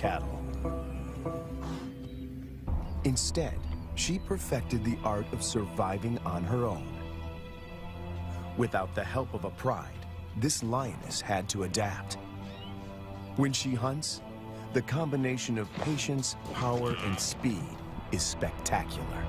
cattle. Instead, she perfected the art of surviving on her own. Without the help of a pride, this lioness had to adapt. When she hunts, the combination of patience, power, and speed is spectacular.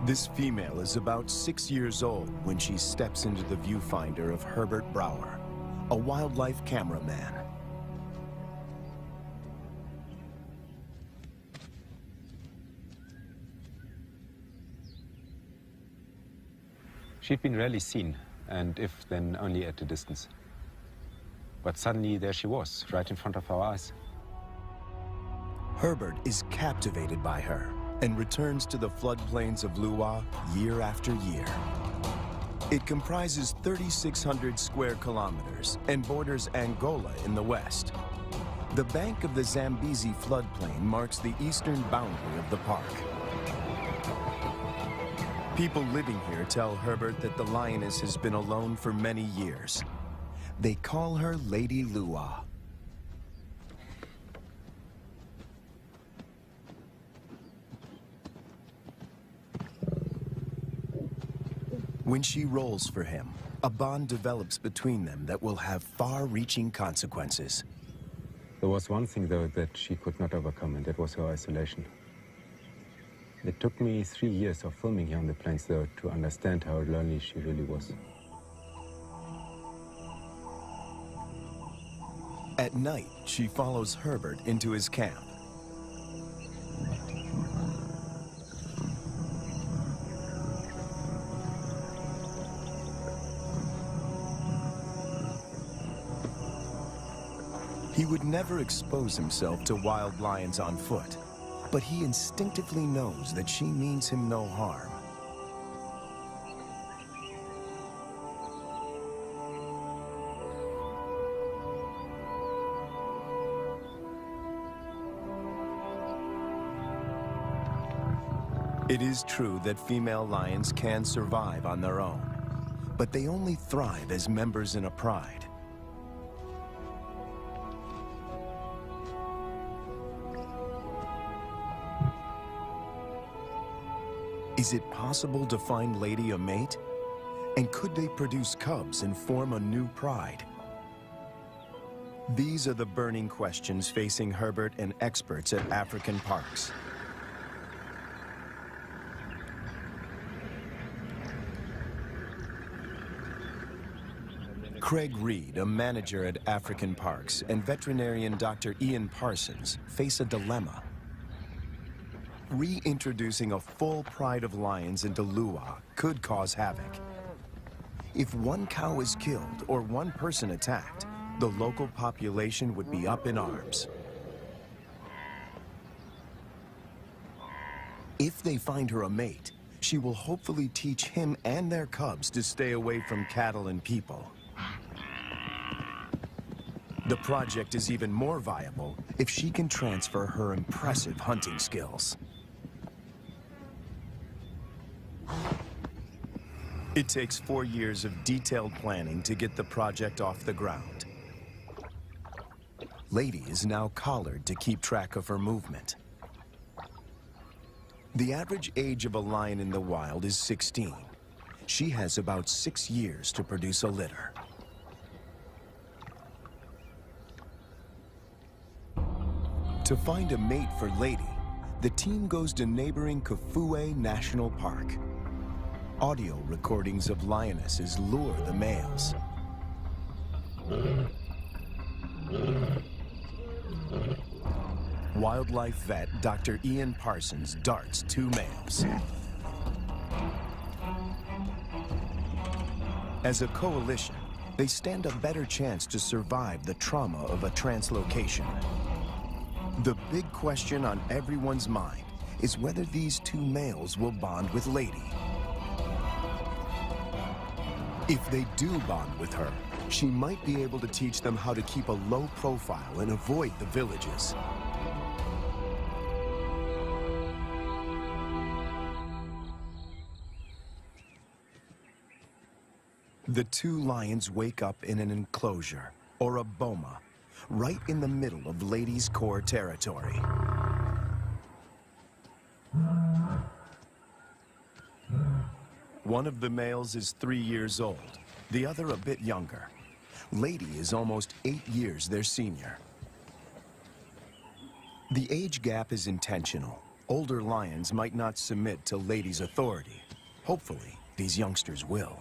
This female is about 6 years old when she steps into the viewfinder of Herbert Brouwer, a wildlife cameraman. She'd been rarely seen, and if then only at a distance. But suddenly there she was, right in front of our eyes. Herbert is captivated by her and returns to the floodplains of Luwa year after year. It comprises 3,600 square kilometers and borders Angola in the west. The bank of the Zambezi floodplain marks the eastern boundary of the park. People living here tell Herbert that the lioness has been alone for many years. They call her Lady Luwa. When she rolls for him, a bond develops between them that will have far-reaching consequences. There was one thing, though, that she could not overcome, and that was her isolation. It took me 3 years of filming here on the plains, though, to understand how lonely she really was. At night, she follows Herbert into his camp. He would never expose himself to wild lions on foot, but he instinctively knows that she means him no harm. It is true that female lions can survive on their own, but they only thrive as members in a pride. Is it possible to find Lady a mate? And could they produce cubs and form a new pride? These are the burning questions facing Herbert and experts at African parks. Craig Reed, a manager at African Parks, and veterinarian Dr. Ian Parsons face a dilemma. Reintroducing a full pride of lions into Luwa could cause havoc. If one cow is killed or one person attacked, the local population would be up in arms. If they find her a mate, she will hopefully teach him and their cubs to stay away from cattle and people. The project is even more viable if she can transfer her impressive hunting skills. It takes 4 years of detailed planning to get the project off the ground. Lady is now collared to keep track of her movement. The average age of a lion in the wild is 16. She has about 6 years to produce a litter. To find a mate for Lady, the team goes to neighboring Kafue National Park. Audio recordings of lionesses lure the males. Wildlife vet Dr. Ian Parsons darts 2 males. As a coalition, they stand a better chance to survive the trauma of a translocation. The big question on everyone's mind is whether these two males will bond with Lady. If they do bond with her, she might be able to teach them how to keep a low profile and avoid the villages. The two lions wake up in an enclosure, or a boma, right in the middle of Lady's core territory. One of the males is 3 years old, the other a bit younger. Lady is almost 8 years their senior. The age gap is intentional. Older lions might not submit to Lady's authority. Hopefully, these youngsters will.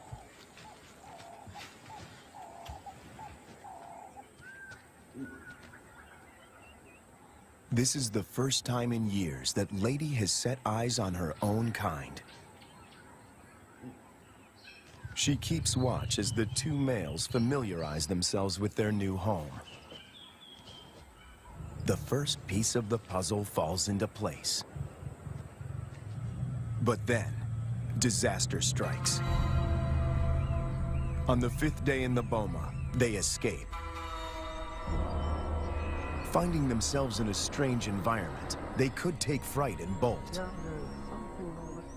This is the first time in years that Lady has set eyes on her own kind. She keeps watch as the two males familiarize themselves with their new home. The first piece of the puzzle falls into place. But then, disaster strikes. On the 5th day in the boma, they escape. Finding themselves in a strange environment, they could take fright and bolt.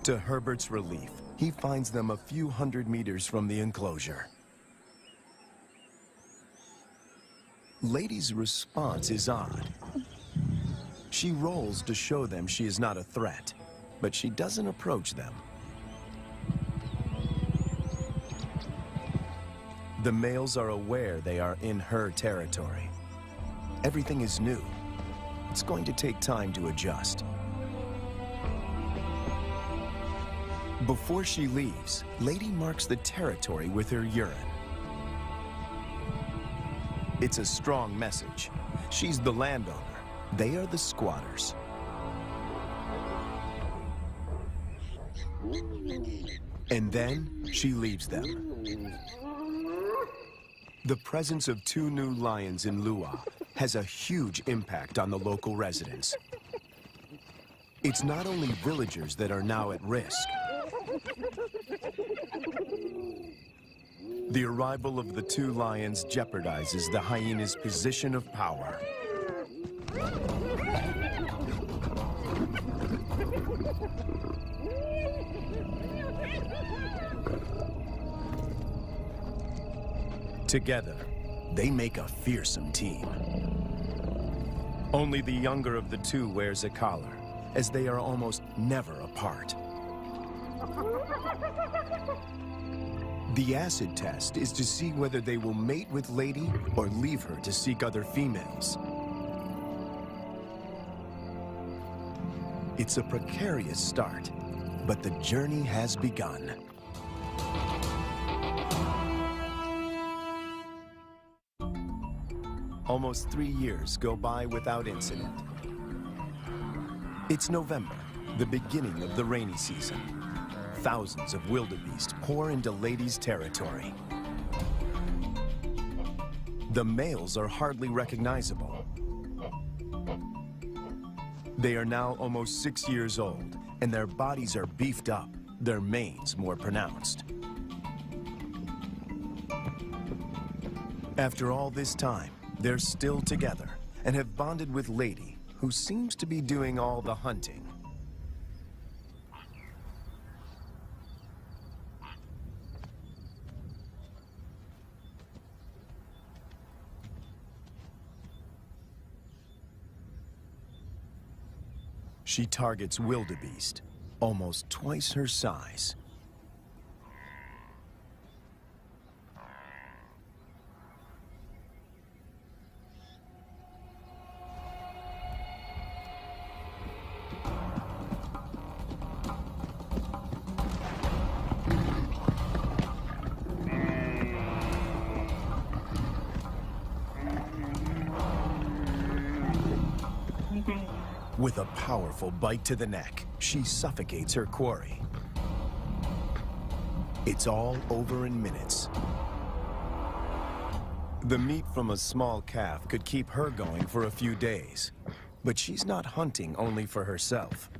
To Herbert's relief, he finds them a few hundred meters from the enclosure. Lady's response is odd. She rolls to show them she is not a threat, but she doesn't approach them. The males are aware they are in her territory. Everything is new. It's going to take time to adjust. Before she leaves, Lady marks the territory with her urine. It's a strong message. She's the landowner. They are the squatters. And then she leaves them. The presence of two new lions in Lua has a huge impact on the local residents. It's not only villagers that are now at risk. The arrival of the two lions jeopardizes the hyena's position of power. Together, they make a fearsome team. Only the younger of the two wears a collar, as they are almost never apart. The acid test is to see whether they will mate with Lady or leave her to seek other females. It's a precarious start, but the journey has begun. Almost 3 years go by without incident. It's November, the beginning of the rainy season. Thousands of wildebeest pour into Lady's territory. The males are hardly recognizable. They are now almost 6 years old, and their bodies are beefed up, their manes more pronounced. After all this time, they're still together and have bonded with Lady, who seems to be doing all the hunting. She targets wildebeest, almost twice her size. With a powerful bite to the neck, she suffocates her quarry. It's all over in minutes. The meat from a small calf could keep her going for a few days, but she's not hunting only for herself.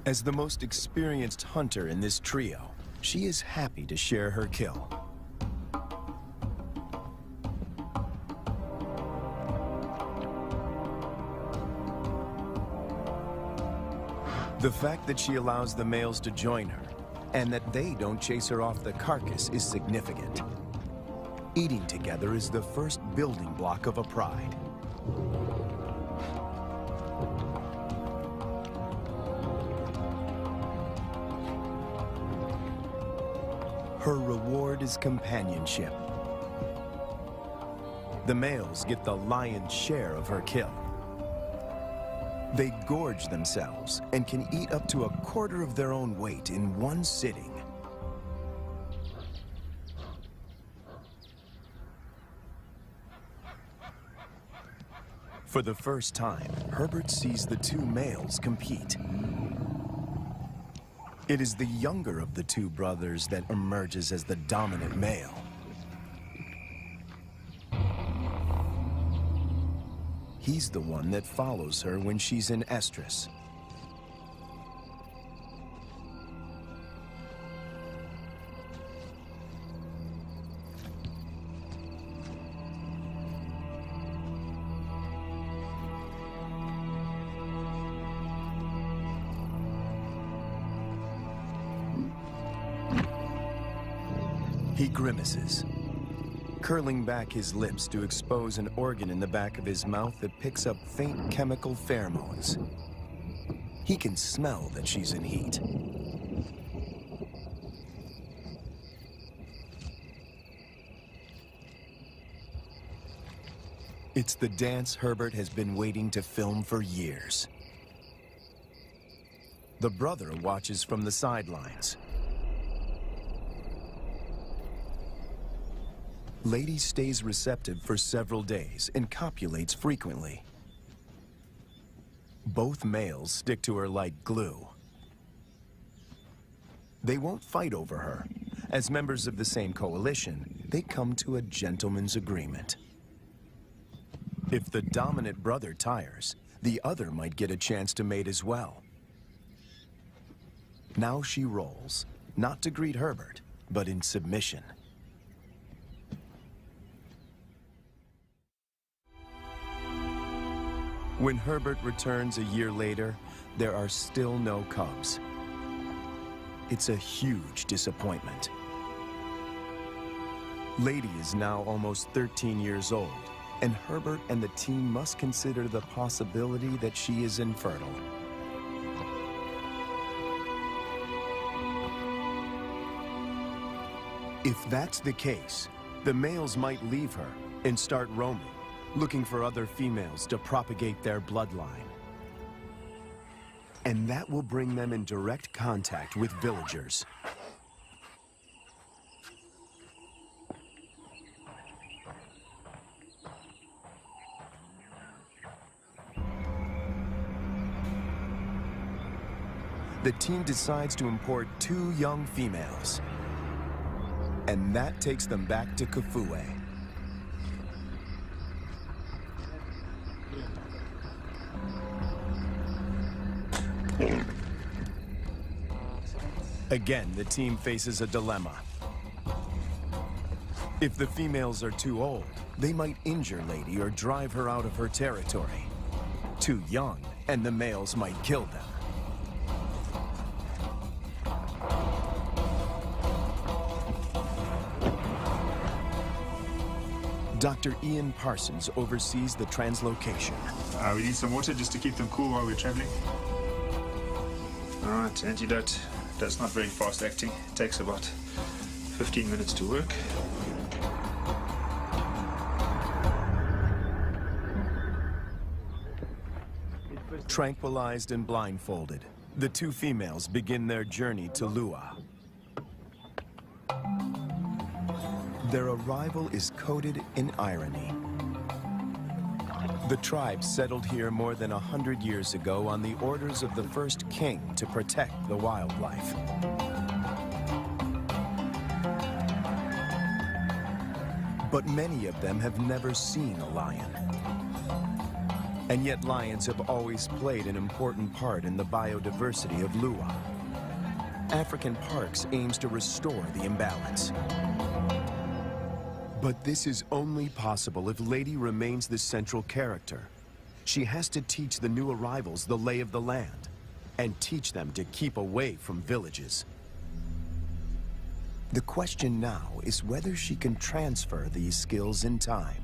As the most experienced hunter in this trio, she is happy to share her kill. The fact that she allows the males to join her, and that they don't chase her off the carcass, is significant. Eating together is the first building block of a pride. Her reward is companionship. The males get the lion's share of her kill. They gorge themselves and can eat up to 1/4 of their own weight in one sitting. For the first time, Herbert sees the two males compete. It is the younger of the two brothers that emerges as the dominant male. He's the one that follows her when she's in estrus. He grimaces, curling back his lips to expose an organ in the back of his mouth that picks up faint chemical pheromones. He can smell that she's in heat. It's the dance Herbert has been waiting to film for years. The brother watches from the sidelines. Lady stays receptive for several days and copulates frequently. Both males stick to her like glue. They won't fight over her. As members of the same coalition, they come to a gentleman's agreement. If the dominant brother tires, the other might get a chance to mate as well. Now she rolls, not to greet Herbert, but in submission. When Herbert returns a year later, there are still no cubs. It's a huge disappointment. Lady is now almost 13 years old, and Herbert and the team must consider the possibility that she is infertile. If that's the case, the males might leave her and start roaming, looking for other females to propagate their bloodline. And that will bring them in direct contact with villagers. The team decides to import 2 young females. And that takes them back to Kafue. Again, the team faces a dilemma. If the females are too old, they might injure Lady or drive her out of her territory. Too young, and the males might kill them. Dr. Ian Parsons oversees the translocation. We need some water just to keep them cool while we're traveling. All right, antidote. That's not very fast acting. It takes about 15 minutes to work. Tranquilized and blindfolded, the 2 females begin their journey to Lua. Their arrival is coated in irony. The tribe settled here more than 100 years ago on the orders of the first king to protect the wildlife. But many of them have never seen a lion. And yet lions have always played an important part in the biodiversity of Lua. African Parks aims to restore the imbalance. But this is only possible if Lady remains the central character. She has to teach the new arrivals the lay of the land, and teach them to keep away from villages. The question now is whether she can transfer these skills in time.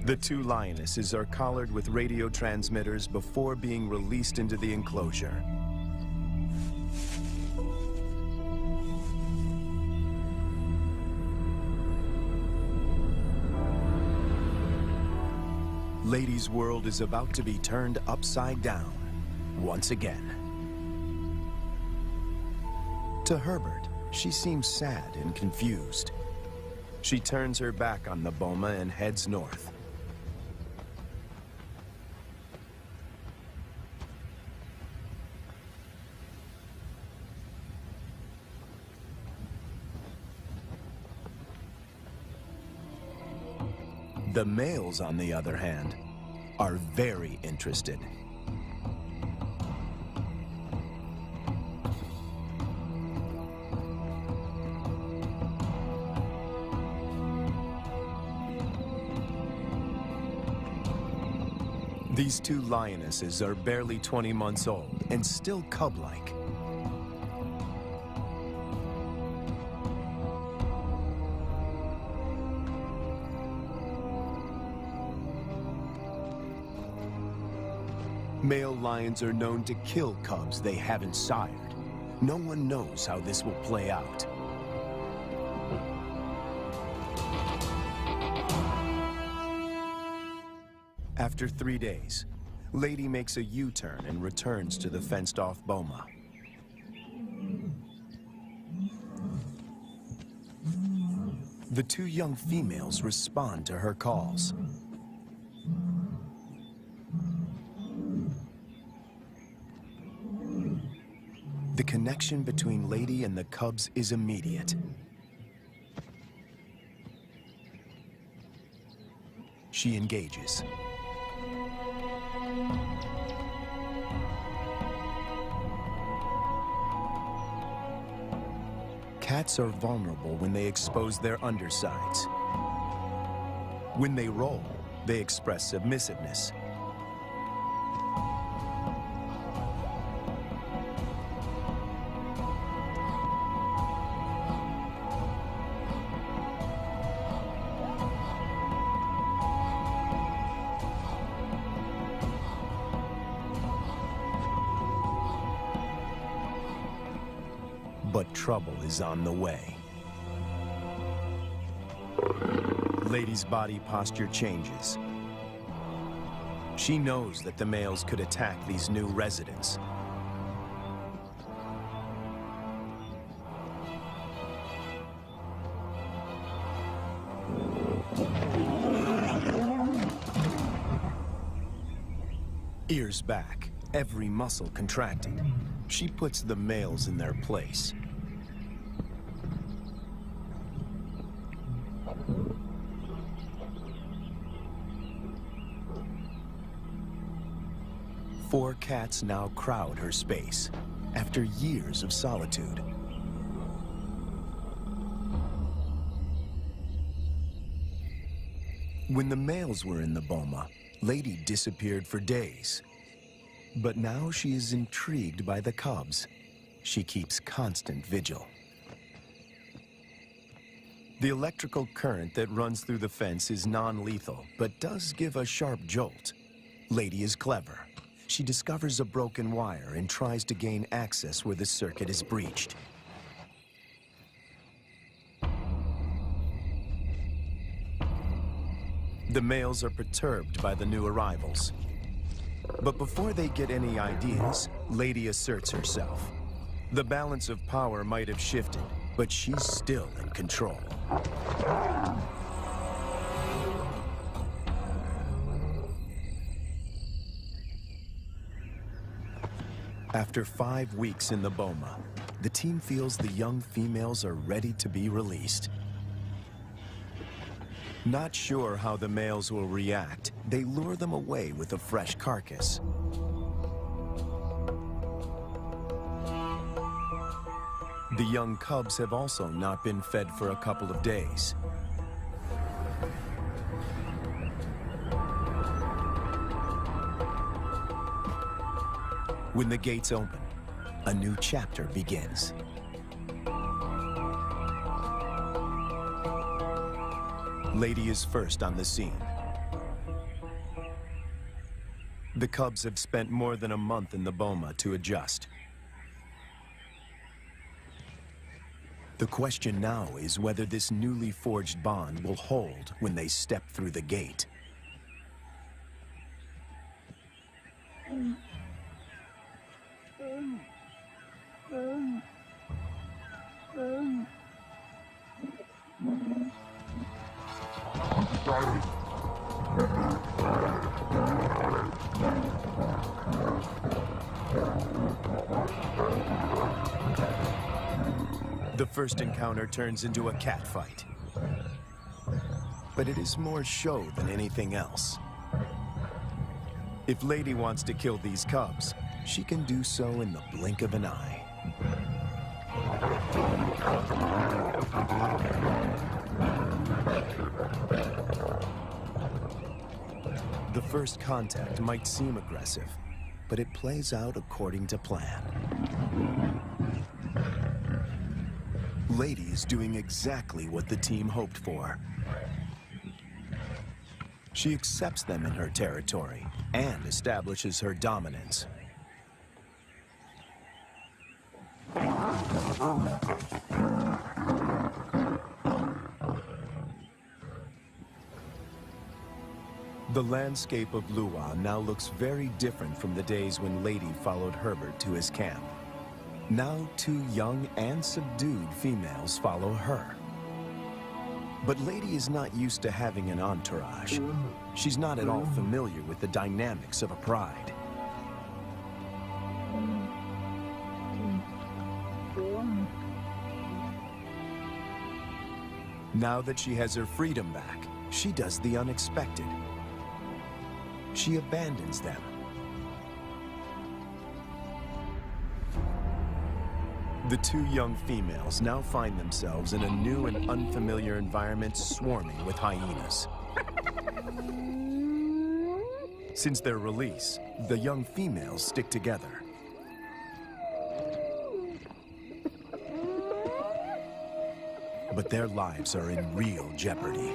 The two lionesses are collared with radio transmitters before being released into the enclosure. Lady's world is about to be turned upside down once again. To Herbert, she seems sad and confused. She turns her back on the boma and heads north. The males, on the other hand, are very interested. These two lionesses are barely 20 months old and still cub-like. Male lions are known to kill cubs they haven't sired. No one knows how this will play out. After 3 days, Lady makes a U-turn and returns to the fenced-off boma. The two young females respond to her calls. The connection between Lady and the cubs is immediate. She engages. Cats are vulnerable when they expose their undersides. When they roll, they express submissiveness. But trouble is on the way. Lady's body posture changes. She knows that the males could attack these new residents. Ears back, every muscle contracted. She puts the males in their place. Four cats now crowd her space, after years of solitude. When the males were in the boma, Lady disappeared for days. But now she is intrigued by the cubs. She keeps constant vigil. The electrical current that runs through the fence is non-lethal, but does give a sharp jolt. Lady is clever. She discovers a broken wire and tries to gain access where the circuit is breached. The males are perturbed by the new arrivals. But before they get any ideas, Lady asserts herself. The balance of power might have shifted, but she's still in control. After 5 weeks in the boma, the team feels the young females are ready to be released. Not sure how the males will react, they lure them away with a fresh carcass. The young cubs have also not been fed for a couple of days. When the gates open, a new chapter begins. Lady is first on the scene. The cubs have spent more than a month in the boma to adjust. The question now is whether this newly forged bond will hold when they step through the gate. The first encounter turns into a cat fight. But it is more show than anything else. If Lady wants to kill these cubs, she can do so in the blink of an eye. The first contact might seem aggressive, but it plays out according to plan. Lady is doing exactly what the team hoped for. She accepts them in her territory and establishes her dominance. The landscape of Lua now looks very different from the days when Lady followed Herbert to his camp. Now 2 young and subdued females follow her. But Lady is not used to having an entourage. She's not at all familiar with the dynamics of a pride. Now that she has her freedom back, she does the unexpected. She abandons them. The 2 young females now find themselves in a new and unfamiliar environment swarming with hyenas. Since their release, the young females stick together. But their lives are in real jeopardy.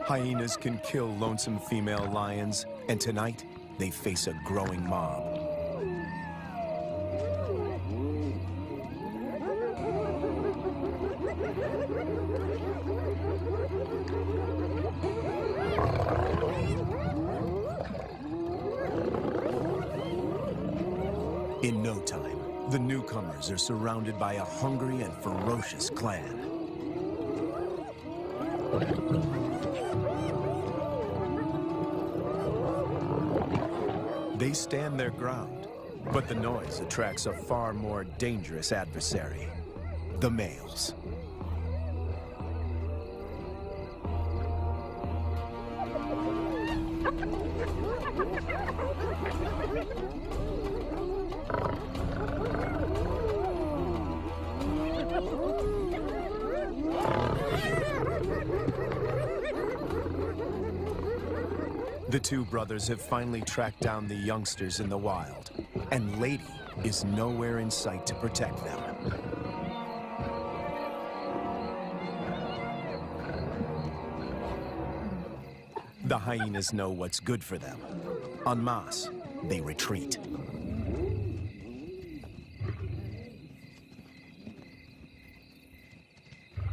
Hyenas can kill lonesome female lions, and tonight, they face a growing mob. In no time, the newcomers are surrounded by a hungry and ferocious clan. They stand their ground, but the noise attracts a far more dangerous adversary, the males. The 2 brothers have finally tracked down the youngsters in the wild, and Lady is nowhere in sight to protect them. The hyenas know what's good for them. En masse, they retreat.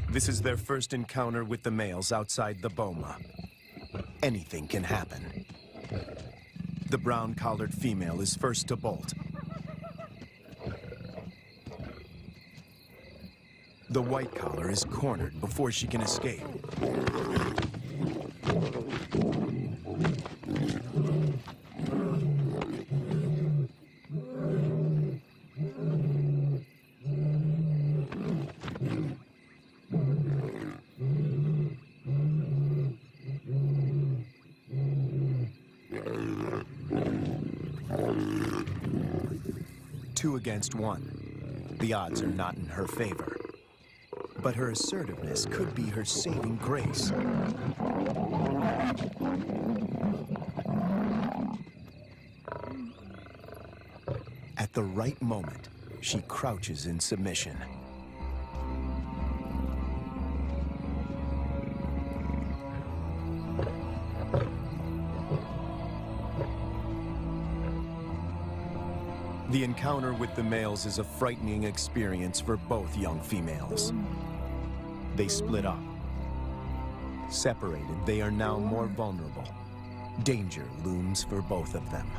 This is their first encounter with the males outside the boma. Anything can happen. The brown-collared female is first to bolt. The white collar is cornered before she can escape. 2 against 1. The odds are not in her favor. But her assertiveness could be her saving grace. At the right moment, she crouches in submission. The encounter with the males is a frightening experience for both young females. They split up. Separated, they are now more vulnerable. Danger looms for both of them.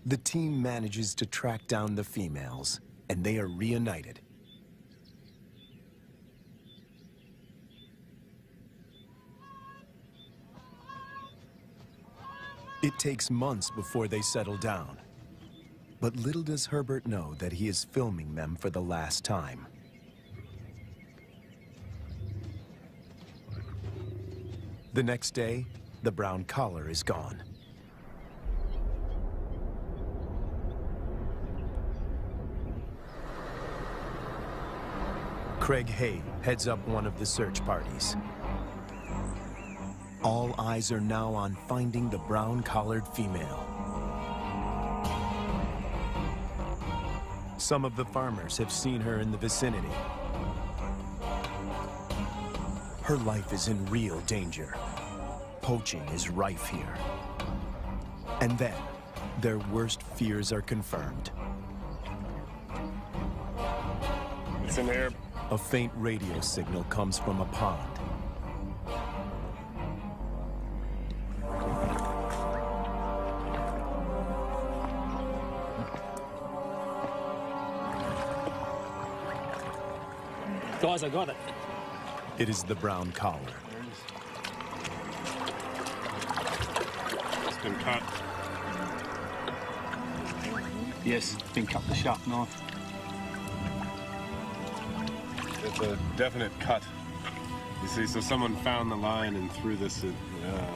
The team manages to track down the females, and they are reunited. It takes months before they settle down. But little does Herbert know that he is filming them for the last time. The next day, the brown collar is gone. Craig Hay heads up one of the search parties. All eyes are now on finding the brown-collared female. Some of the farmers have seen her in the vicinity. Her life is in real danger. Poaching is rife here. And then, their worst fears are confirmed. It's an air. A faint radio signal comes from a pond. Guys, I got it. It is the brown collar. It's been cut. Yes, been cut with a sharp knife. It's a definite cut. You see, so someone found the lion and threw this in.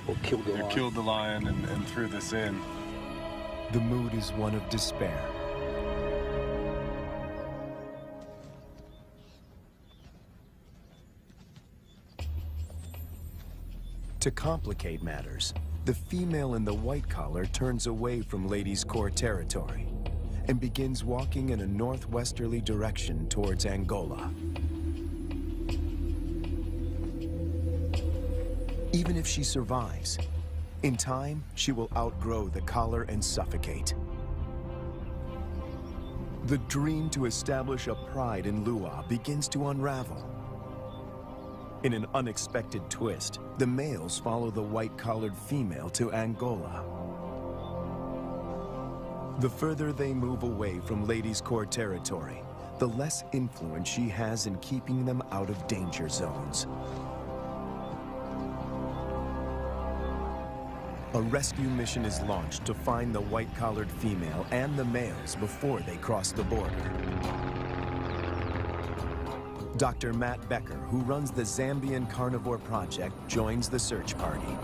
Or killed the lion. Killed the lion and threw this in. The mood is one of despair. To complicate matters, the female in the white collar turns away from Ladies' Corps territory and begins walking in a northwesterly direction towards Angola. Even if she survives, in time, she will outgrow the collar and suffocate. The dream to establish a pride in Lua begins to unravel. In an unexpected twist, the males follow the white-collared female to Angola. The further they move away from Ladies' Corps territory, the less influence she has in keeping them out of danger zones. A rescue mission is launched to find the white-collared female and the males before they cross the border. Dr. Matt Becker, who runs the Zambian Carnivore Project, joins the search party.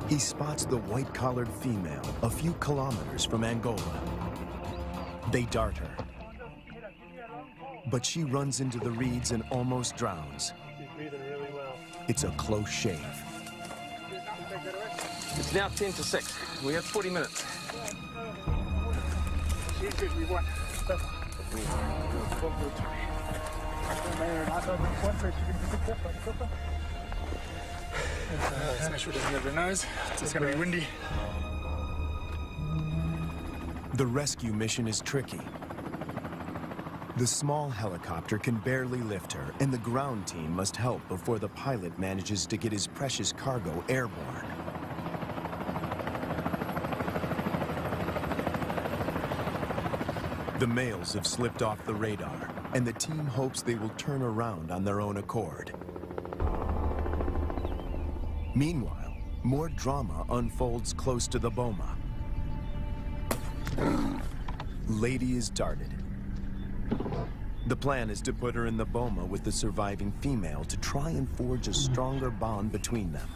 He spots the white-collared female a few kilometers from Angola. They dart her. But she runs into the reeds and almost drowns. She's breathing really well. It's a close shave. It's now 10 to 6. We have 40 minutes. She's good. We want. Let's make sure it doesn't have their nose. It's going to be windy. The rescue mission is tricky. The small helicopter can barely lift her, and the ground team must help before the pilot manages to get his precious cargo airborne. The males have slipped off the radar, and the team hopes they will turn around on their own accord. Meanwhile, more drama unfolds close to the boma. Lady is darted. The plan is to put her in the boma with the surviving female to try and forge a stronger bond between them.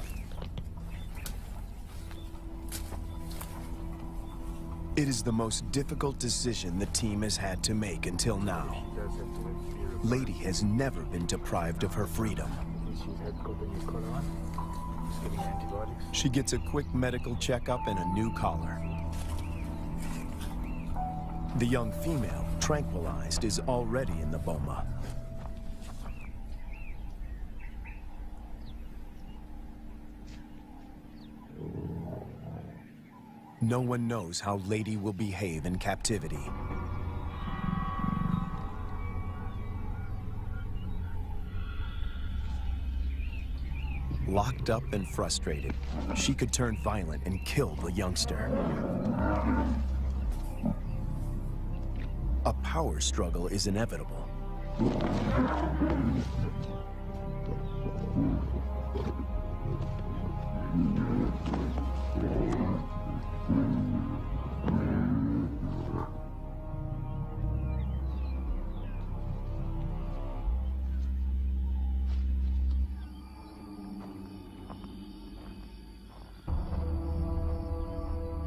It is the most difficult decision the team has had to make until now. Lady has never been deprived of her freedom. She gets a quick medical checkup and a new collar. The young female, tranquilized, is already in the boma. No one knows how Lady will behave in captivity. Locked up and frustrated, she could turn violent and kill the youngster. A power struggle is inevitable.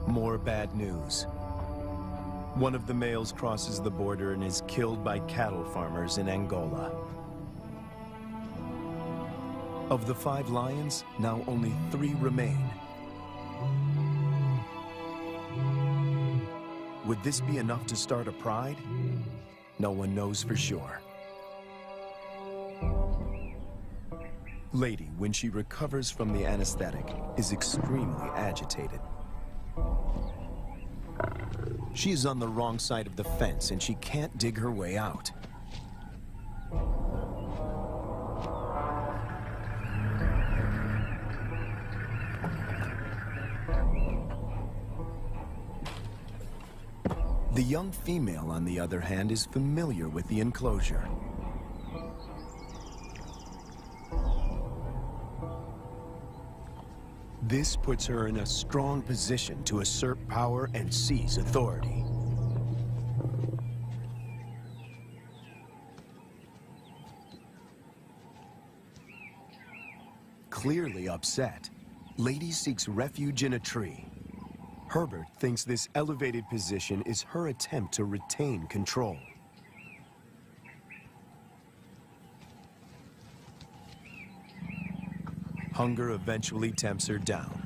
More bad news. One of the males crosses the border and is killed by cattle farmers in Angola. Of the 5 lions, now only 3 remain. Would this be enough to start a pride? No one knows for sure. Lady, when she recovers from the anesthetic, is extremely agitated. She is on the wrong side of the fence and she can't dig her way out. The young female, on the other hand, is familiar with the enclosure. This puts her in a strong position to assert power and seize authority. Clearly upset, Lady seeks refuge in a tree. Herbert thinks this elevated position is her attempt to retain control. Hunger eventually tempts her down.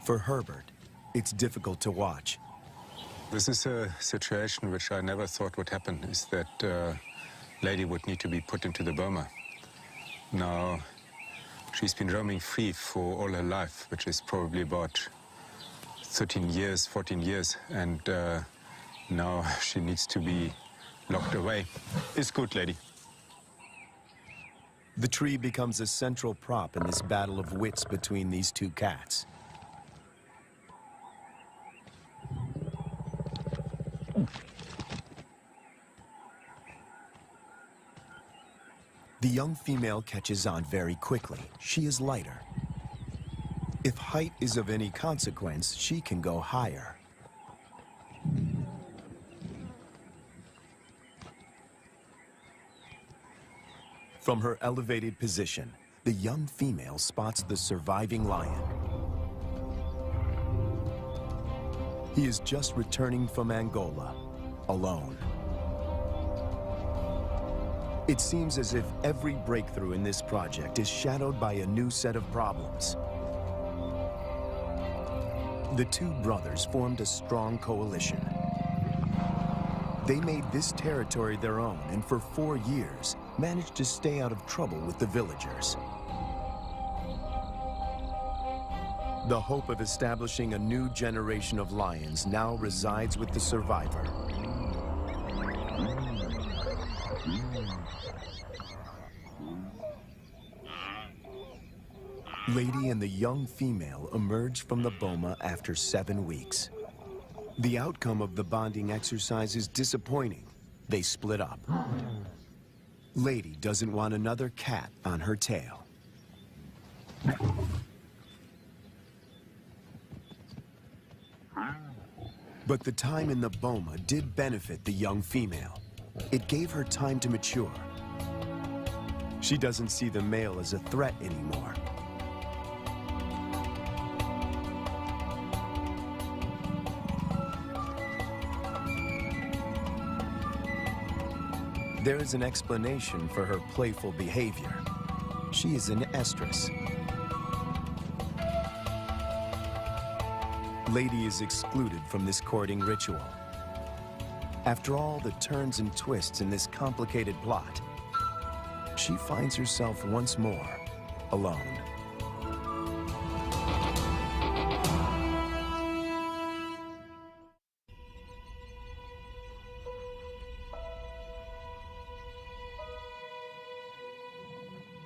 For Herbert, it's difficult to watch. This is a situation which I never thought would happen, is that Lady would need to be put into the boma. Now, she's been roaming free for all her life, which is probably about 13 years, 14 years, and now she needs to be locked away. It's good, Lady. The tree becomes a central prop in this battle of wits between these 2 cats. The young female catches on very quickly. She is lighter. If height is of any consequence, she can go higher. From her elevated position, the young female spots the surviving lion. He is just returning from Angola, alone. It seems as if every breakthrough in this project is shadowed by a new set of problems. The 2 brothers formed a strong coalition. They made this territory their own and for 4 years managed to stay out of trouble with the villagers. The hope of establishing a new generation of lions now resides with the survivor. Lady and the young female emerge from the boma after 7 weeks. The outcome of the bonding exercise is disappointing. They split up. Lady doesn't want another cat on her tail. But the time in the boma did benefit the young female. It gave her time to mature. She doesn't see the male as a threat anymore. There is an explanation for her playful behavior. She is an estrus. Lady is excluded from this courting ritual. After all the turns and twists in this complicated plot, she finds herself once more alone.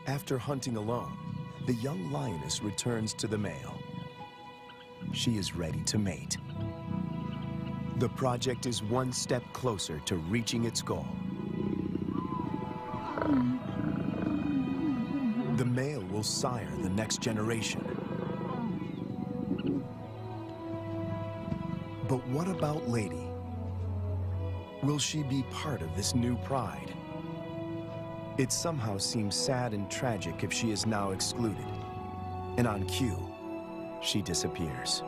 After hunting alone, the young lioness returns to the male. She is ready to mate. The project is one step closer to reaching its goal. The male will sire the next generation. But what about Lady? Will she be part of this new pride? It somehow seems sad and tragic if she is now excluded. And on cue, she disappears.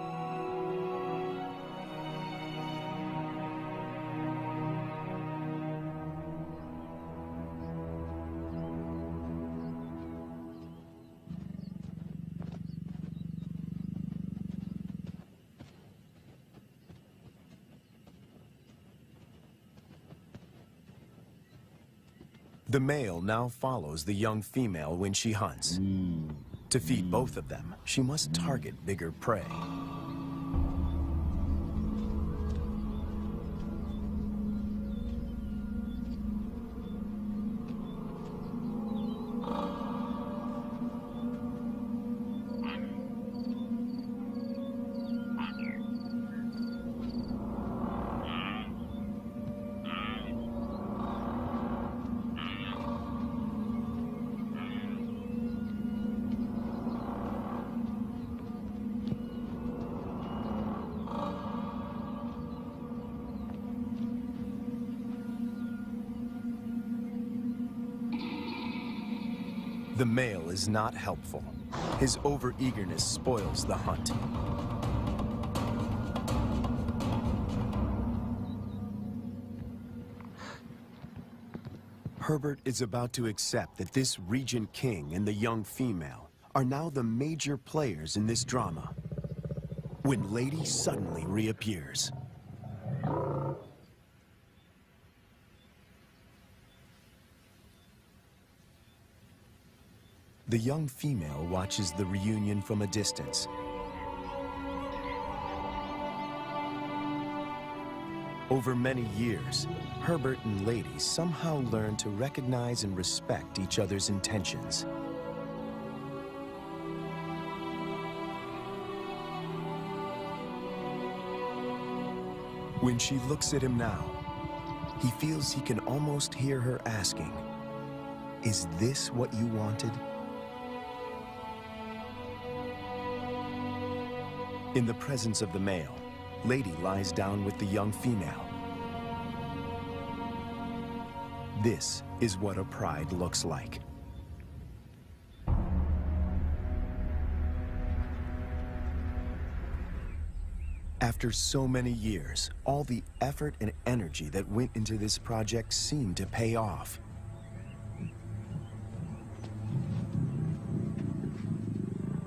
The male now follows the young female when she hunts. To feed both of them, she must target bigger prey. The male is not helpful. His overeagerness spoils the hunt. Herbert is about to accept that this Regent King and the young female are now the major players in this drama, when Lady suddenly reappears. The young female watches the reunion from a distance. Over many years, Herbert and Lady somehow learn to recognize and respect each other's intentions. When she looks at him now, he feels he can almost hear her asking, "Is this what you wanted?" In the presence of the male, Lady lies down with the young female. This is what a pride looks like. After so many years, all the effort and energy that went into this project seemed to pay off.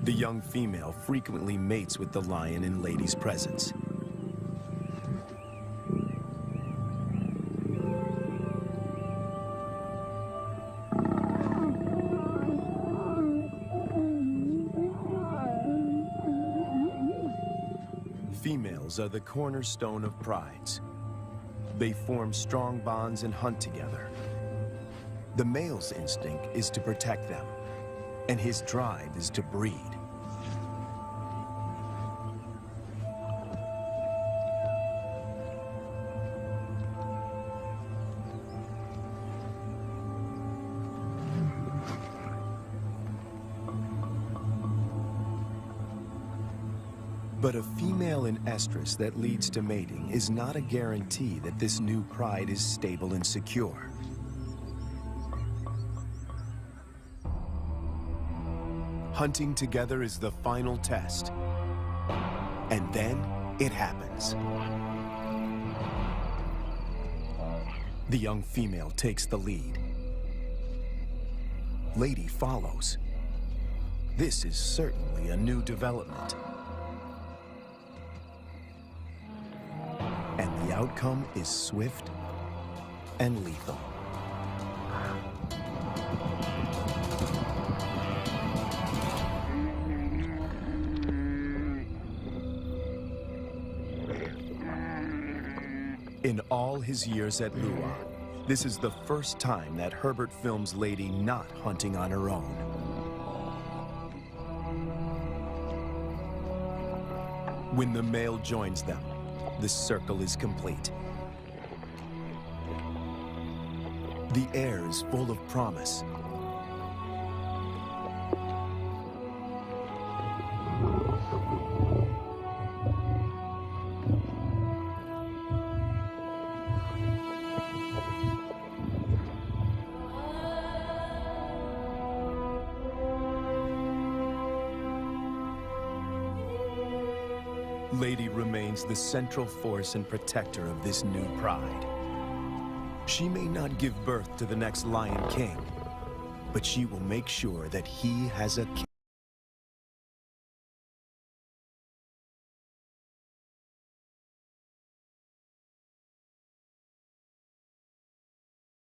The young female frequently mates with the lion in Lady's presence. Females are the cornerstone of prides. They form strong bonds and hunt together. The male's instinct is to protect them, and his drive is to breed. But a female in estrus that leads to mating is not a guarantee that this new pride is stable and secure. Hunting together is the final test. And then it happens. The young female takes the lead. Lady follows. This is certainly a new development. And the outcome is swift and lethal. In all his years at Lua, this is the first time that Herbert films Lady not hunting on her own. When the male joins them, the circle is complete. The air is full of promise. Lady remains the central force and protector of this new pride. She may not give birth to the next Lion King, but she will make sure that he has a king.